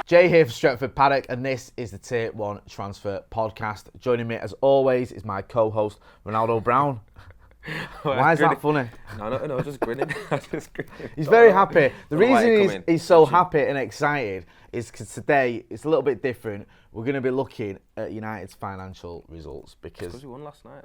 Jay here for Stretford, Paddock, and this is the Tier 1 Transfer Podcast. Joining me, as always, is my co-host, Ronaldo Brown. Why is that funny? No, just grinning. He's very happy. The reason he's so happy and excited is because today it's a little bit different. We're going to be looking at United's financial results because we won last night.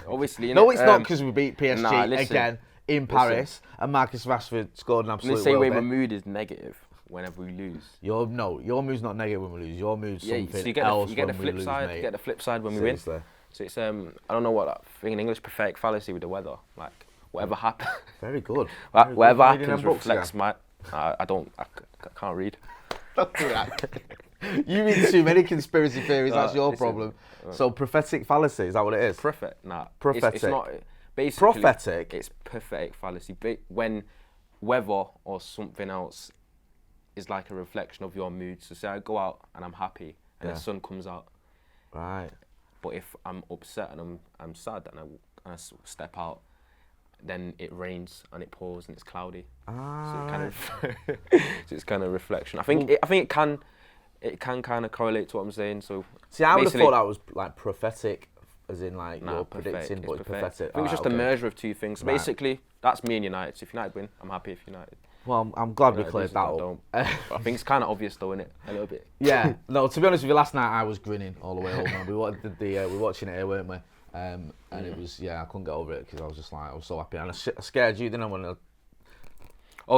Obviously. No, it's not because we beat PSG again in Paris and Marcus Rashford scored an absolute same way my mood is negative whenever we lose. Your mood's not negative when we lose. Your mood's something so else you get when the we flip lose, side. mate. You get the flip side when Seriously. we win. So it's I don't know what that thing in English, prophetic fallacy with the weather. Like whatever happens. Very good. Whatever happens reflects my. I can't read. You read too many conspiracy theories. That's your problem. So prophetic fallacy, is that what it is? Prophetic. Prophetic. It's not. Basically, prophetic. It's prophetic fallacy. When weather or something else is like a reflection of your mood. So say I go out and I'm happy and the sun comes out. Right. But if I'm upset and I'm sad and I step out, then it rains and it pours and it's cloudy. So it's kind of reflection. I think it can kind of correlate to what I'm saying. So see, I would have thought that was like prophetic, as in like you're predicting, but it's prophetic. I think it's just a merger of two things. So basically, that's me and United. So if United win, I'm happy if United. Well, I'm glad we cleared that up. I think it's kind of obvious though, isn't it? A little bit. Yeah. No, to be honest with you, last night I was grinning all the way home. Man. We were watching it here, weren't we? And it was, I couldn't get over it because I was just like, I was so happy. And I scared you, didn't I? When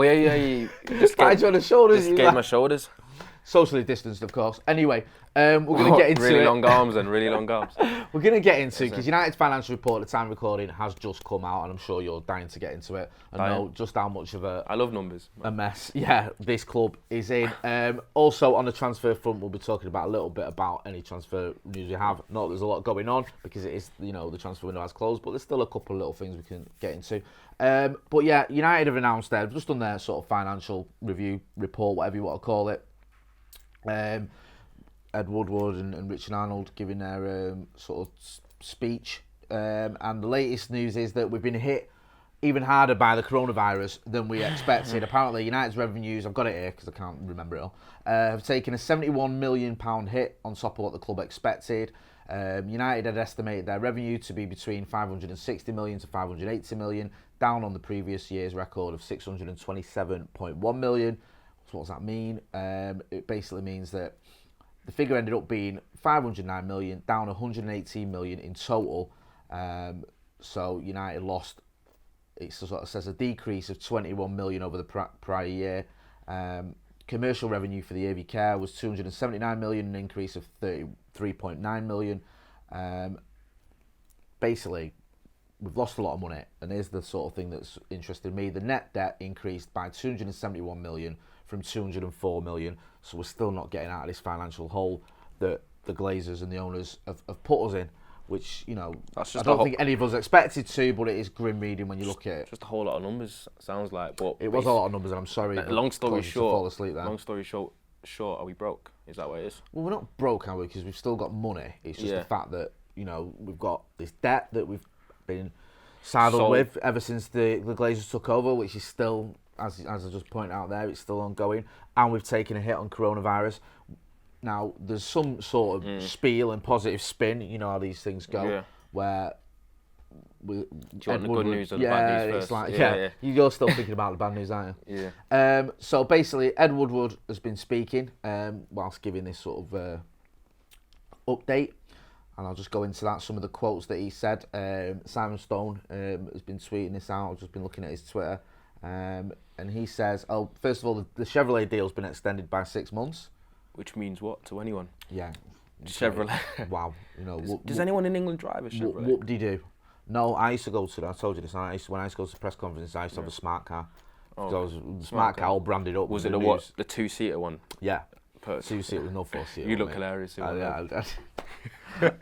you just patted you on the shoulders. Just gave my shoulders. Socially distanced, of course. Anyway, we're going to get into really long arms. We're going to get into because United's financial report at the time of recording has just come out, and I'm sure you're dying to get into it and know just how much of I love numbers. A mess. Yeah, this club is in. Also on the transfer front, we'll be talking about a little bit about any transfer news we have. Not that there's a lot going on because it is, the transfer window has closed, but there's still a couple of little things we can get into. But yeah, United have announced they've just done their sort of financial review report, whatever you want to call it. Ed Woodward and Richard Arnold giving their sort of speech, and the latest news is that we've been hit even harder by the coronavirus than we expected. Apparently, United's revenues, I've got it here because I can't remember it all, have taken a £71 million hit on top of what the club expected. United had estimated their revenue to be between 560 million to 580 million, down on the previous year's record of 627.1 million. So what does that mean? It basically means that the figure ended up being 509 million, down 118 million in total. So United lost, it sort of says a decrease of 21 million over the prior year. Commercial revenue for the AV Care was 279 million, an increase of 33.9 million. Basically, we've lost a lot of money, and here's the sort of thing that's interested me. The net debt increased by 271 million from 204 million, so we're still not getting out of this financial hole that the Glazers and the owners have put us in, which, that's I don't think any of us expected to, but it is grim reading when you look at it. Just a whole lot of numbers, sounds like. But it was a lot of numbers, and I'm sorry. Long story short, fall asleep there. Long story short, are we broke? Is that what it is? Well, we're not broke, are we? Because we've still got money. It's just the fact that, we've got this debt that we've been saddled with ever since the Glazers took over, which is still, as I just pointed out there, it's still ongoing, and we've taken a hit on coronavirus. Now, there's some sort of spiel and positive spin, you know how these things go, where do you want the good news or the bad news first? It's like, you're still thinking about the bad news, aren't you? Yeah. So basically, Ed Woodward has been speaking whilst giving this sort of update, and I'll just go into that. Some of the quotes that he said. Simon Stone has been tweeting this out. I've just been looking at his Twitter. And he says, first of all, the Chevrolet deal's been extended by 6 months. Which means what to anyone? Yeah. Chevrolet. Wow. Does anyone in England drive a Chevrolet? Whoop-de-doo. No, I used to go to, I told you this, when I used to go to press conferences, I used to have a smart car. The smart car all branded up. Was it the two-seater one? Yeah. Two-seater with no four-seater. You look hilarious. I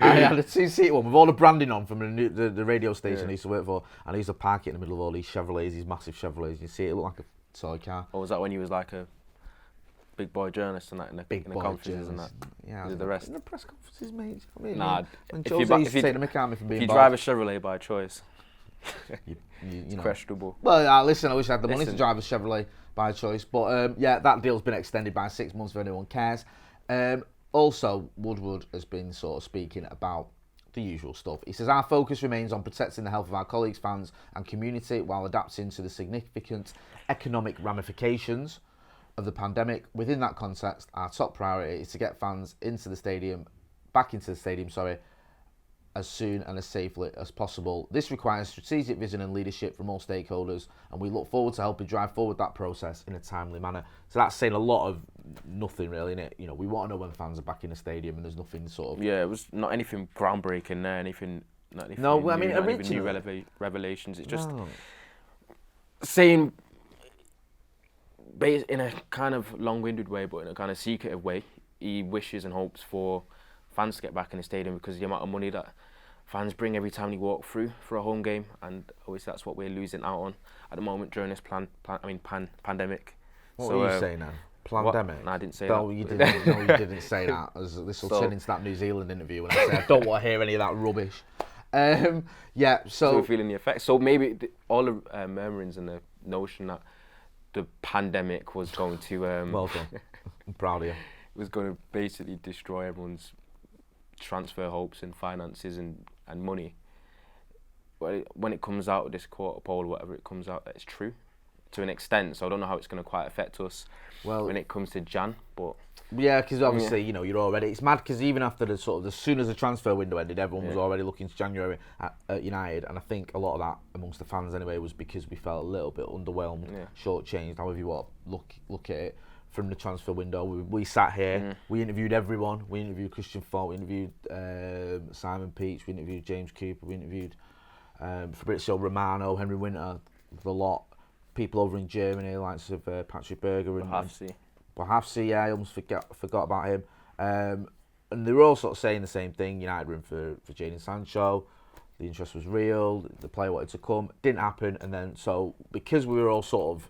had a two-seater one with all the branding on from the radio station I used to work for, and I used to park it in the middle of all these Chevrolets, these massive Chevrolets. You see it looked like a toy car. Or was that when you was like a big boy journalist and that in the conferences and that? Yeah. The rest. In the press conferences, mate. I mean, nah. When Jose used to take the mick out of me for being if you drive a Chevrolet by choice, you know. Questionable. Well, listen, I wish I had the money to drive a Chevrolet by choice. But that deal's been extended by 6 months if anyone cares. Also, Woodward has been sort of speaking about the usual stuff. He says, our focus remains on protecting the health of our colleagues, fans and community while adapting to the significant economic ramifications of the pandemic. Within that context, our top priority is to get fans back into the stadium, as soon and as safely as possible. This requires strategic vision and leadership from all stakeholders, and we look forward to helping drive forward that process in a timely manner. So that's saying a lot of nothing really, innit? You know, we want to know when fans are back in the stadium, and there's nothing sort of... Yeah, it was not anything groundbreaking there, No, I mean, not originally... even new revelations. It's just saying, in a kind of long-winded way, but in a kind of secretive way, he wishes and hopes for fans to get back in the stadium because of the amount of money that fans bring every time they walk through for a home game, and obviously that's what we're losing out on at the moment during this pandemic. What were you saying now? Pandemic? No, I didn't say that. No, you didn't say that. This will turn into that New Zealand interview when I say I don't want to hear any of that rubbish. So we're feeling the effects. So maybe all the murmurings and the notion that the pandemic was going to... well done. I'm proud of you. Was going to basically destroy everyone's transfer hopes and finances and money. When it comes out of this quarter poll, whatever it comes out, it's true to an extent. So I don't know how it's going to quite affect us when it comes to Jan. But yeah, because obviously you know you're already. It's mad because even after as soon as the transfer window ended, everyone was already looking to January at United, and I think a lot of that amongst the fans anyway was because we felt a little bit underwhelmed, shortchanged, however you want look at it. From the transfer window, we sat here, we interviewed everyone. We interviewed Christian Falk, we interviewed Simon Peach, we interviewed James Cooper, we interviewed Fabrizio Romano, Henry Winter, the lot. People over in Germany, like Patrick Berger and Wahafsi, yeah, I almost forgot about him. And they were all sort of saying the same thing. United were in for Jadon Sancho. The interest was real. The player wanted to come. Didn't happen. And then so because we were all sort of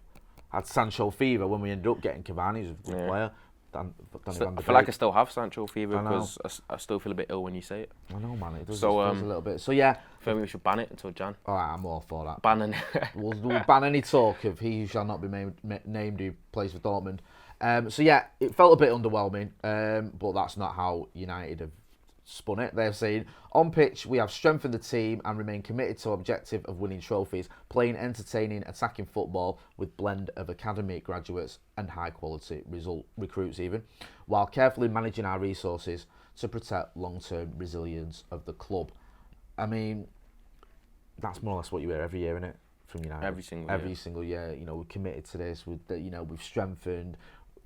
had Sancho fever when we ended up getting Cavani, who's a good player. I feel like I still have Sancho fever because I still feel a bit ill when you say it. I know, man. It does a little bit. So yeah, I feel we should ban it until Jan. All right, I'm all for that. We'll ban any talk of he who shall not be named who plays for Dortmund. So yeah, it felt a bit underwhelming, but that's not how United have spun it. They're saying, on pitch, we have strengthened the team and remain committed to the objective of winning trophies, playing entertaining, attacking football with blend of academy graduates and high-quality recruits even, while carefully managing our resources to protect long-term resilience of the club. I mean, that's more or less what you hear every year, isn't it, from United? Every single year. You know, we're committed to this. We've strengthened,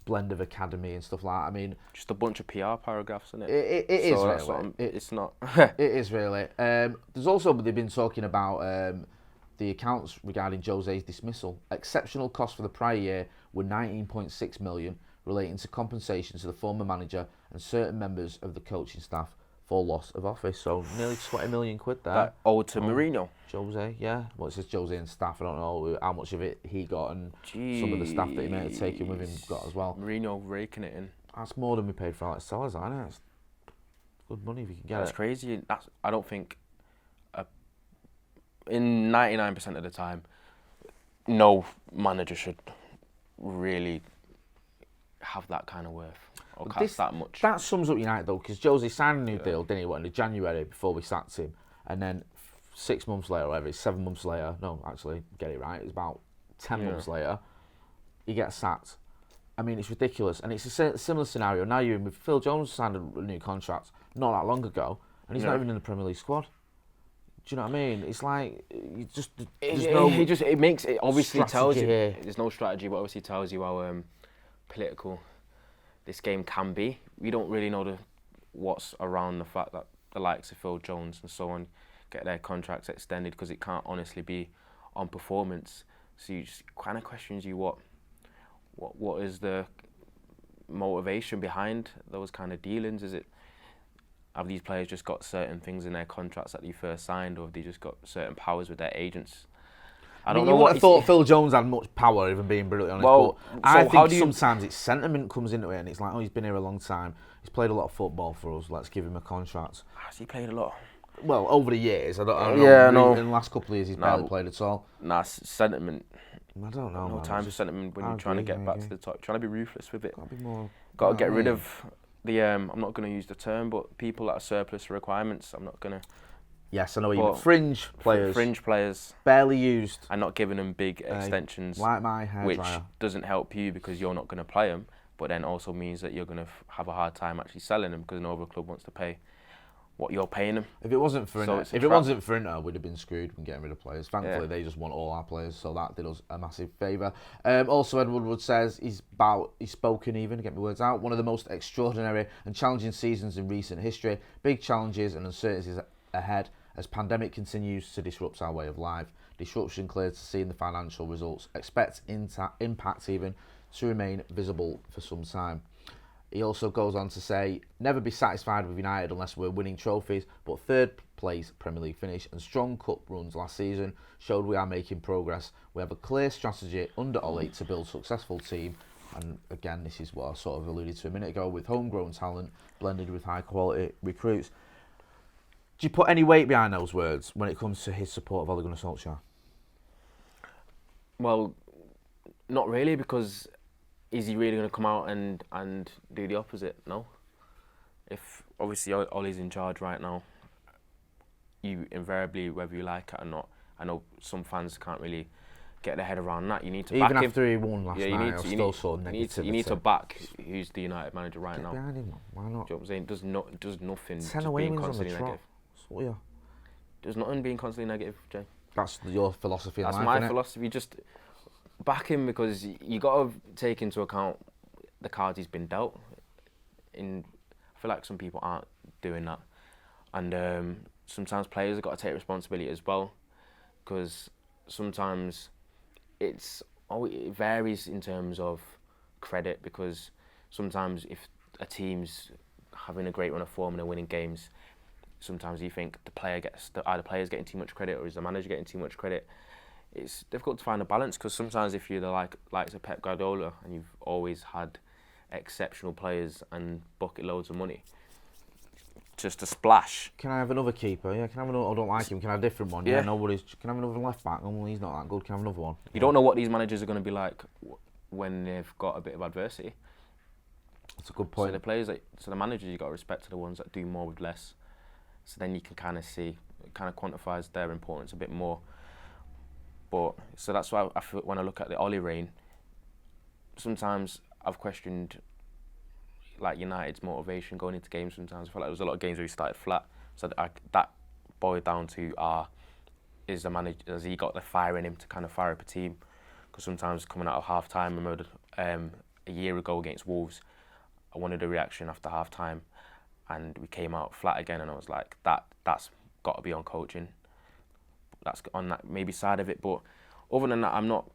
blend of academy and stuff like that. I mean, just a bunch of PR paragraphs, isn't it? It is really. It's not. It is really. There's also they've been talking about the accounts regarding Jose's dismissal. Exceptional costs for the prior year were 19.6 million, relating to compensation to the former manager and certain members of the coaching staff for loss of office. So nearly 20 million quid there. That owed to Mourinho. Jose, yeah. Well, it says Jose and staff. I don't know how much of it he got and some of the staff that he may have taken with him got as well. Mourinho raking it in. That's more than we paid for Alex Salazar, isn't it? That's good money if you can get That's crazy. I don't think, in 99% of the time, no manager should really have that kind of worth or cost that much. That sums up United though, because Jose signed a new deal, didn't he? What, in January before we sacked him, and then 6 months later, or whatever, 7 months later. No, actually, get it right. It's about 10 months later, he gets sacked. I mean, it's ridiculous, and it's a similar scenario. Now you're in with Phil Jones signed a new contract not that long ago, and he's not even in the Premier League squad. Do you know what I mean? It's like you just it makes it obviously tells you here. There's no strategy, but obviously tells you how political this game can be. We don't really know what's around the fact that the likes of Phil Jones and so on get their contracts extended, because it can't honestly be on performance. So you just kind of questions you what is the motivation behind those kind of dealings? Have these players just got certain things in their contracts that they first signed, or have they just got certain powers with their agents? I don't know. I thought Phil Jones had much power, even being brutally honest. Well, but I think sometimes it's sentiment comes into it, and it's like, oh, he's been here a long time. He's played a lot of football for us. Let's give him a contract. Has he played a lot? well, over the years, I don't Yeah, know. no. In the last couple of years, he's barely played at all. Nah, sentiment. I don't know. No man. time for sentiment when you're trying to get back to the top. Trying to be ruthless with it. Got to be more. Got to get rid of the. I'm not going to use the term, but people that are surplus requirements. I'm not going to. Yes, I know what you mean. Fringe players. Fringe players. Barely used. And not giving them big extensions. Like my hair which dryer. doesn't help you because you're not going to play them, but then also means that you're going to have a hard time actually selling them because no other club wants to pay what you're paying them. If it wasn't for Inter, we'd have been screwed when getting rid of players. Thankfully, they just want all our players, so that did us a massive favour. Also, Ed Woodward says he's spoken even, to get my words out, one of the most extraordinary and challenging seasons in recent history. Big challenges and uncertainties ahead as pandemic continues to disrupt our way of life. Disruption clear to see in the financial results. Expect impact even to remain visible for some time. He also goes on to say, never be satisfied with United unless we're winning trophies, but third place Premier League finish and strong cup runs last season showed we are making progress. We have a clear strategy under Ollie to build a successful team. And again, this is what I sort of alluded to a minute ago, with homegrown talent blended with high quality recruits. Do you put any weight behind those words when it comes to his support of Ole Gunnar Solskjaer? Well, not really, because is he really going to come out and do the opposite? No. If obviously Ollie's in charge right now, you invariably, whether you like it or not, I know some fans can't really get their head around that. You need to back him. Even after he won last night, you need to back who's the United manager right now. Behind him, why not? Do you know what I'm saying? Does nothing. 10 away wins on the trot. Yeah. There's nothing being constantly negative, Jay. That's your philosophy in life, That's my philosophy. Just back him, because you got to take into account the cards he's been dealt. I feel like some people aren't doing that, and sometimes players have got to take responsibility as well, because sometimes it varies in terms of credit, because sometimes if a team's having a great run of form and they're winning games, sometimes you think are the players getting too much credit or is the manager getting too much credit? It's difficult to find a balance, because sometimes if you're the likes of Pep Guardiola and you've always had exceptional players and bucket loads of money, just a splash. Can I have another keeper? Yeah, can I have another? I don't like him. Can I have a different one? Yeah, nobody's. Can I have another left back? Oh, he's not that good. Can I have another one? You don't know what these managers are going to be like when they've got a bit of adversity. That's a good point. So the managers, you got to respect to the ones that do more with less. So then you can kind of see, it kind of quantifies their importance a bit more. But so that's why I feel when I look at the Ollie reign, sometimes I've questioned like United's motivation going into games. Sometimes I feel like there was a lot of games where he started flat. So that boiled down to is the manager, has he got the fire in him to kind of fire up a team? Because sometimes coming out of half time, I remember a year ago against Wolves, I wanted a reaction after half time, and we came out flat again, and I was like, that's got to be on coaching. That's on that maybe side of it, but other than that, I'm not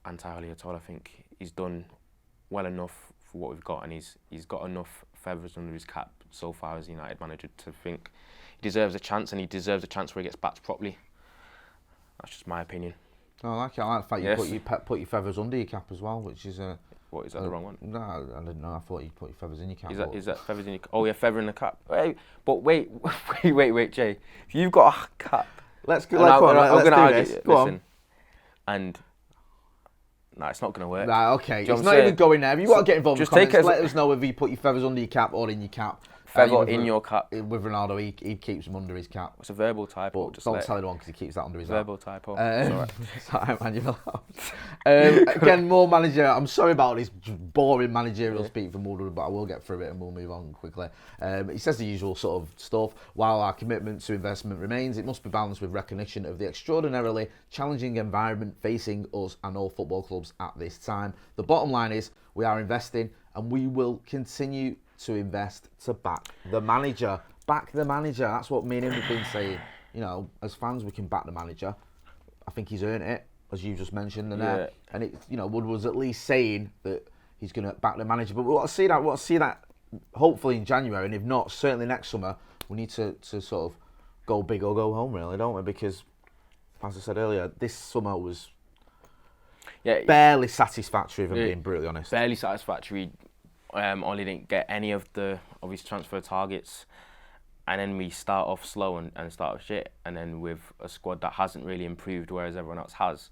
anti-Ollie at all. I think he's done well enough for what we've got, and he's got enough feathers under his cap so far as United manager to think he deserves a chance, and he deserves a chance where he gets backed properly. That's just my opinion. I like it. I like the fact you put your feathers under your cap as well, which is What, is that the wrong one? No, I didn't know. I thought you put your feathers in your cap. Is that feathers in your cap? Oh, yeah, feather in the cap. Wait, Jay. If you've got a cap... Let's go. I'm going to argue this. Go on. And... No, it's not going to work. Right, okay. It's not even going there. If you want to get involved in comments, let us know if you put your feathers under your cap or in your cap. Feather in your cap. With Ronaldo, he keeps them under his cap. It's a verbal typo. But don't tell anyone because he keeps that under his cap. Verbal typo. Sorry. Sorry, man, you're allowed. Again, more manager. I'm sorry about this boring managerial speak from Woodward, but I will get through it and we'll move on quickly. He says the usual sort of stuff. While our commitment to investment remains, it must be balanced with recognition of the extraordinarily challenging environment facing us and all football clubs at this time. The bottom line is we are investing and we will continue to invest to back the manager. Back the manager. That's what me and him have been saying. You know, as fans, we can back the manager. I think he's earned it, as you just mentioned. And it, you know, Wood was at least saying that he's going to back the manager. But we'll see that hopefully in January, and if not, certainly next summer. We need to sort of go big or go home, really, don't we? Because, as I said earlier, this summer was barely satisfactory, if I'm being brutally honest. Barely satisfactory. Ollie didn't get any of his transfer targets. and then we start off slow and start off shit, and then with a squad that hasn't really improved, whereas everyone else has,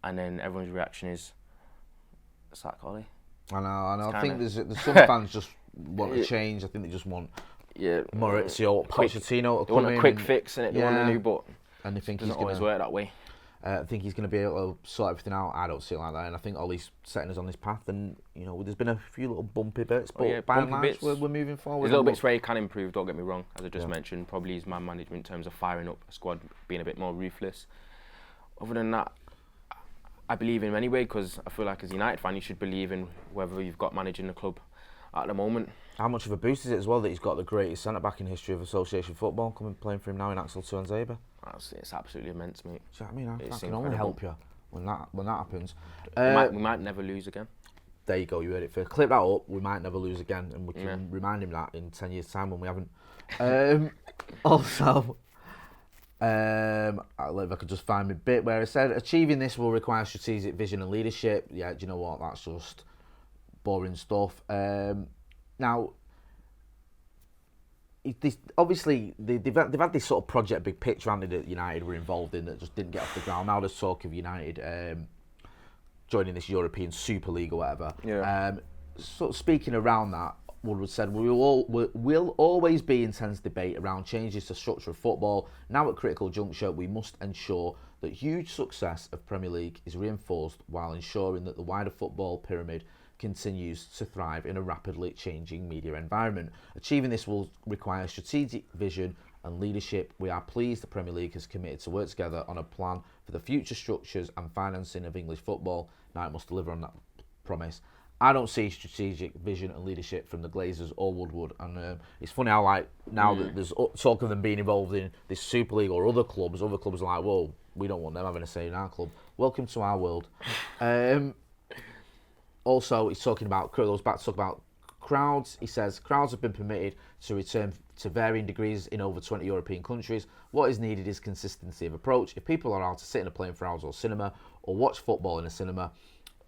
and then everyone's reaction is, sack Ollie. I know. I think there's some fans just want to change. I think they just want Maurizio Pochettino to come in. They want a quick fix, and they want a new, but and they think it doesn't always work that way. I think he's going to be able to sort everything out. I don't see it like that, and I think Ollie's setting us on this path. And there's been a few little bumpy bits, but by and large, we're moving forward. There's little bits where he can improve. Don't get me wrong, as I just mentioned. Probably his man management in terms of firing up a squad, being a bit more ruthless. Other than that, I believe in him anyway, because I feel like as a United fan, you should believe in whoever you've got managing the club at the moment. How much of a boost is it as well that he's got the greatest centre back in history of association football playing for him now in Axel Tuanzebe? It's absolutely immense, mate. Do you know what I mean? I can only help you when that happens. We might never lose again. There you go, you heard it first. Clip that up, we might never lose again, and we can remind him that in 10 years' time when we haven't. Also, if I could just find my bit where it said, achieving this will require strategic vision and leadership. Yeah, do you know what? That's just boring stuff. Now, obviously, they've had this sort of project big picture, haven't they, that United were involved in that just didn't get off the ground. Now there's talk of United joining this European Super League or whatever. Yeah. Sort of speaking around that, Woodward said, will always be intense debate around changes to structure of football. Now at critical juncture, we must ensure that huge success of Premier League is reinforced while ensuring that the wider football pyramid continues to thrive in a rapidly changing media environment. Achieving this will require strategic vision and leadership. We are pleased the Premier League has committed to work together on a plan for the future structures and financing of English football. Now it must deliver on that promise. I don't see strategic vision and leadership from the Glazers or Woodward, and it's funny how now that there's talk of them being involved in this Super League or other clubs are like, whoa, we don't want them having a say in our club. Welcome to our world. Also, he's talking about, goes back to talk about crowds. He says, crowds have been permitted to return to varying degrees in over 20 European countries. What is needed is consistency of approach. If people are allowed to sit in a playing for hours or cinema or watch football in a cinema,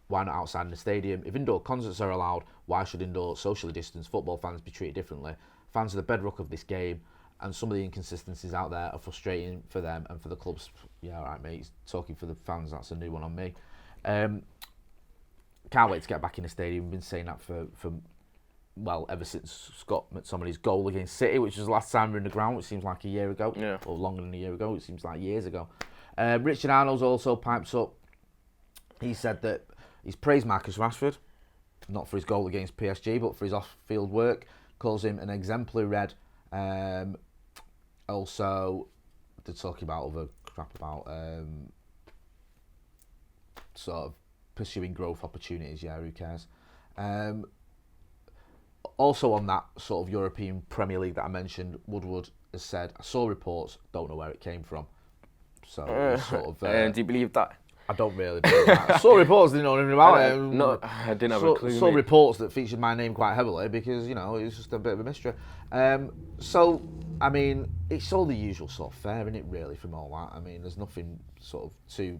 why not outside in a stadium? If indoor concerts are allowed, why should indoor socially distanced football fans be treated differently? Fans are the bedrock of this game, and some of the inconsistencies out there are frustrating for them and for the clubs. Yeah, all right, mate. He's talking for the fans. That's a new one on me. Can't wait to get back in the stadium. We've been saying that for ever since Scott McTominay's goal against City, which was the last time we were in the ground, which seems like a year ago, or longer than a year ago. It seems like years ago. Richard Arnold's also pipes up. He said that he's praised Marcus Rashford, not for his goal against PSG, but for his off-field work. Calls him an exemplary red. Also, they're talking about other crap about sort of pursuing growth opportunities. Yeah, who cares? Also on that sort of European Premier League that I mentioned, Woodward has said, I saw reports, don't know where it came from. So sort of... do you believe that? I don't really believe that. I saw reports, didn't know anything about it. No, I didn't have a clue. Saw reports that featured my name quite heavily because, it's just a bit of a mystery. So, I mean, it's all the usual sort of fare, isn't it, really, from all that? I mean, there's nothing sort of too...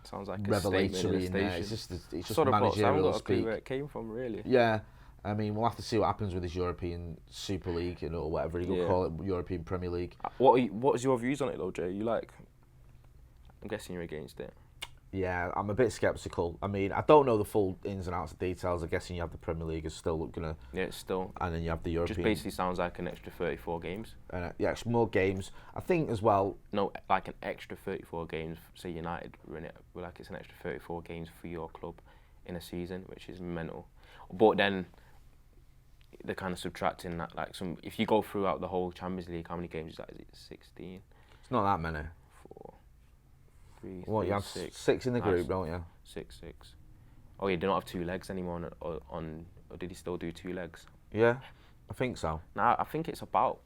Sounds like revelatory in there. It's just sort of managerial speak. I haven't got a clue where it came from, really. Yeah, I mean, we'll have to see what happens with this European Super League, or whatever you call it, European Premier League. What is your views on it, though, Jay? I'm guessing you're against it. Yeah, I'm a bit sceptical. I mean, I don't know the full ins and outs of details. I'm guessing you have the Premier League is still going to... Yeah, it's still... And then you have the European... Just basically sounds like an extra 34 games. Yeah, more games. I think as well... No, like an extra 34 games. Say United run it, like it's an extra 34 games for your club in a season, which is mental. But then they're kind of subtracting that. Like if you go throughout the whole Champions League, how many games is that? Is it 16? It's not that many. 4, 3, What, you have 6 in the group, don't you? 6. Oh, you do not have 2 legs anymore or did he still do 2 legs? Yeah, I think so. No, I think it's about...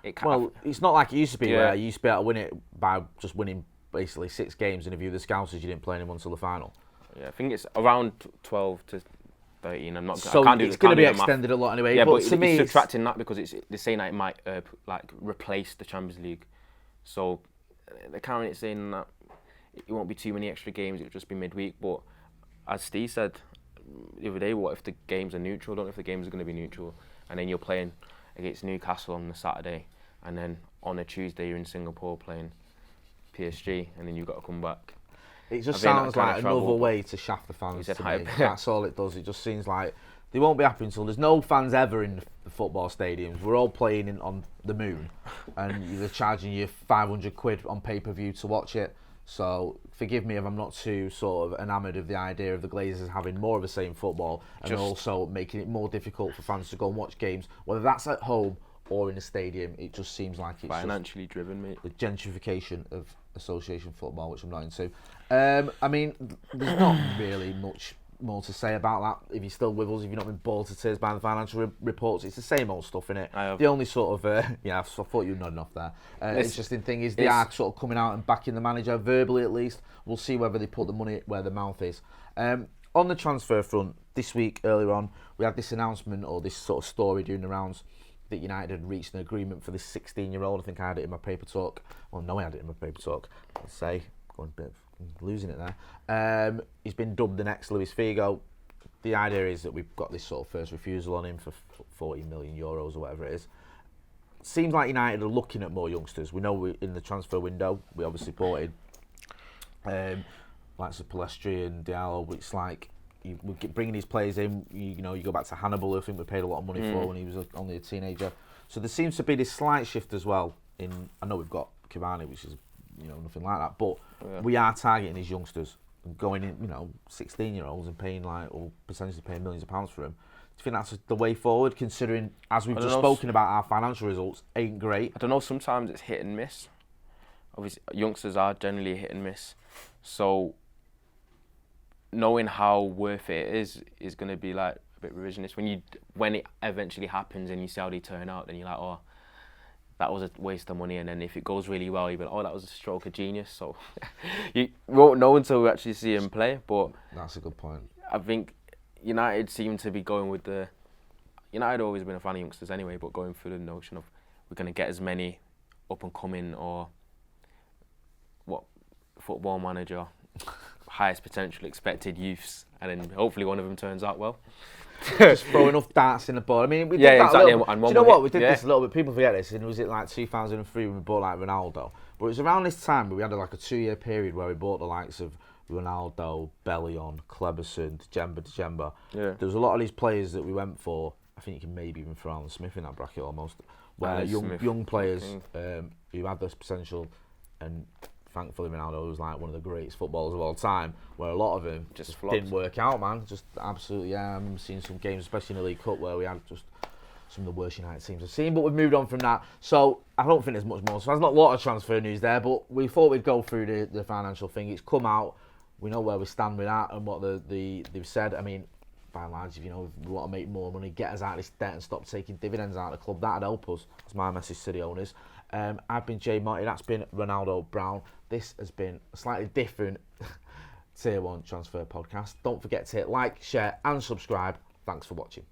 It's not like it used to be where you used to be able to win it by just winning basically 6 games, and if you were the Scousers, you didn't play anyone until the final. Yeah, I think it's around 12 to 13. I'm not. So I can't do it's going to be extended a lot anyway. Yeah, but to me, it's subtracting that because they're saying that it might replace the Champions League. So they're carrying it saying that it won't be too many extra games. It'll just be midweek. But as Steve said the other day, what if the games are neutral? Don't know if the games are going to be neutral, and then you're playing against Newcastle on the Saturday, and then on a Tuesday you're in Singapore playing PSG, and then you've got to come back. It just sounds like another way to shaft the fans. To me. That's all it does. It just seems like they won't be happy until there's no fans ever in the football stadiums. We're all playing on the moon, and they're charging you £500 on pay-per-view to watch it. So forgive me if I'm not too sort of enamoured of the idea of the Glazers having more of the same football, and also making it more difficult for fans to go and watch games, whether that's at home or in a stadium. It just seems like it's financially driven, mate. The gentrification of association football, which I'm not into. I mean, there's not really much more to say about that. If you're still with us, if you've not been bored to tears by the financial reports, it's the same old stuff, innit? The only sort of, I thought you were nodding off there. Interesting thing is they are sort of coming out and backing the manager, verbally at least. We'll see whether they put the money where the mouth is. On the transfer front, this week, earlier on, we had this announcement, or this sort of story doing the rounds, that United had reached an agreement for this 16-year-old. I think I had it in my paper talk. Well, no, I had it in my paper talk. Let's say, going a bit losing it there. He's been dubbed the next Luis Figo. The idea is that we've got this sort of first refusal on him for 40 million euros or whatever it is. Seems like United are looking at more youngsters. We know in the transfer window, we obviously bought in like Palestri and Diallo. It's like we're bringing these players in. You go back to Hannibal, who I think we paid a lot of money for when he was only a teenager. So there seems to be this slight shift as well. I know we've got Cavani, which is nothing like that, but we are targeting these youngsters, going in 16-year-olds and paying potentially paying millions of pounds for them. Do you think that's the way forward, considering, as we've just spoken about, our financial results ain't great? I don't know, sometimes it's hit and miss. Obviously youngsters are generally hit and miss, so knowing how worth it is going to be like a bit revisionist. When it eventually happens and you see how they turn out, then you're like, oh, that was a waste of money. And then if it goes really well, you'll be like, oh, that was a stroke of genius. So you won't know until we actually see him play. But that's a good point. I think United seem to be going with United always been a fan of youngsters anyway, but going through the notion of we're going to get as many up and coming, or Football Manager, highest potential expected youths, and then hopefully one of them turns out well. Just throw enough darts in the ball. I mean, we did that exactly. Do you know what? We did this a little bit. People forget this. And was it like 2003 when we bought like Ronaldo? But it was around this time where we had like a 2-year period where we bought the likes of Ronaldo, Bellion, Kleberson, Djemba. Yeah. There was a lot of these players that we went for. I think you can maybe even throw Alan Smith in that bracket almost. Where young players who had this potential, and thankfully Ronaldo was like one of the greatest footballers of all time, where a lot of them just didn't work out, man. Just absolutely, I remember seeing some games, especially in the League Cup, where we had just some of the worst United teams I've seen, but we've moved on from that. So I don't think there's much more. So there's not a lot of transfer news there, but we thought we'd go through the financial thing. It's come out. We know where we stand with that and what they've said. I mean, by and large, if we want to make more money, get us out of this debt and stop taking dividends out of the club, that'd help us. That's my message to the owners. I've been Jay Marty, that's been Ronaldo Brown. This has been a slightly different Tier 1 transfer podcast. Don't forget to hit like, share and subscribe. Thanks for watching.